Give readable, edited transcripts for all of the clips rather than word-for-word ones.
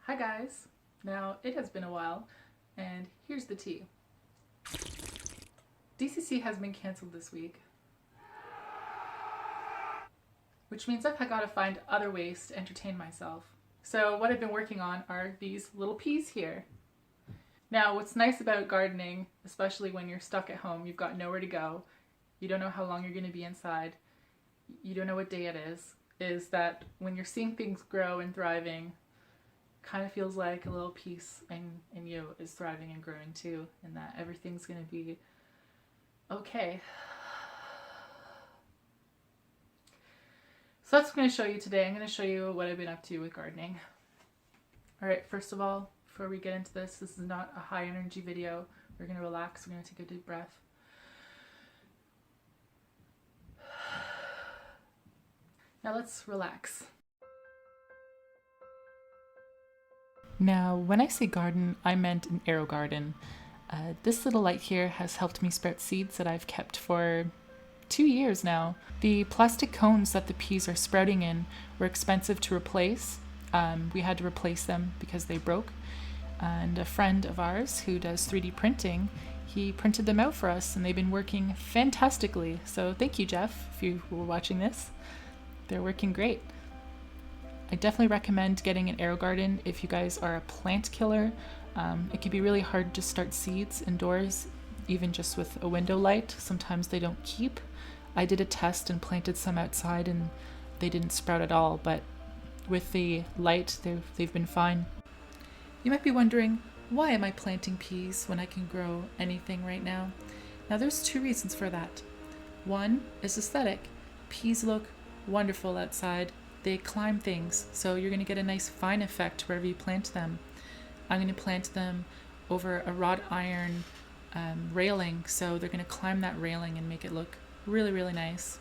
Hi guys! Now, it has been a while, and here's the tea. DCC has been cancelled this week, which means I've got to find other ways to entertain myself. So what I've been working on are these little peas here. Now, what's nice about gardening, especially when you're stuck at home, you've got nowhere to go, you don't know how long you're going to be inside, you don't know what day it is that when you're seeing things grow and thriving, kind of feels like a little piece in you is thriving and growing too, and that everything's going to be okay. So that's what I'm going to show you today. I'm going to show you what I've been up to with gardening. Alright, first of all, before we get into this is not a high energy video. We're going to relax. We're going to take a deep breath. Now let's relax. Now, when I say garden, I meant an AeroGarden. This little light here has helped me sprout seeds that I've kept for 2 years now. The plastic cones that the peas are sprouting in were expensive to replace. We had to replace them because they broke. And a friend of ours who does 3D printing, he printed them out for us and they've been working fantastically. So thank you, Jeff, if you were watching this. They're working great. I definitely recommend getting an AeroGarden if you guys are a plant killer. It can be really hard to start seeds indoors, even just with a window light. Sometimes they don't keep. I did a test and planted some outside and they didn't sprout at all, but with the light, they've been fine. You might be wondering, why am I planting peas when I can grow anything right now? Now there's 2 reasons for that. One is aesthetic. Peas look wonderful outside. They climb things, so you're going to get a nice vine effect wherever you plant them. I'm going to plant them over a wrought iron railing, so they're going to climb that railing and make it look really, really nice.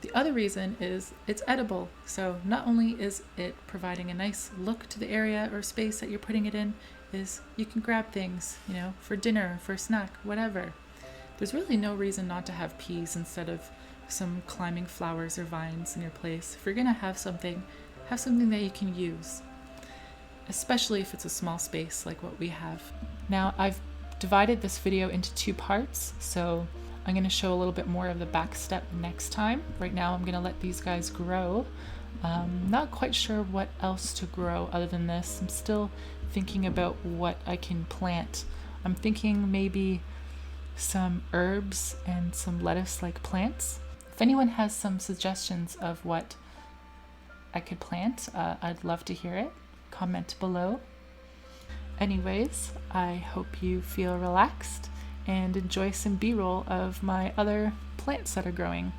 The other reason is it's edible, so not only is it providing a nice look to the area or space that you're putting it in, is you can grab things, for dinner, for a snack, whatever. There's really no reason not to have peas instead of some climbing flowers or vines in your place. If you're gonna have something that you can use, especially if it's a small space like what we have. Now I've divided this video into 2 parts, so I'm gonna show a little bit more of the back step next time. Right now I'm gonna let these guys grow. Not quite sure what else to grow other than this. I'm still thinking about what I can plant. I'm thinking maybe some herbs and some lettuce-like plants. If anyone has some suggestions of what I could plant, I'd love to hear it. Comment below. Anyways, I hope you feel relaxed and enjoy some B-roll of my other plants that are growing.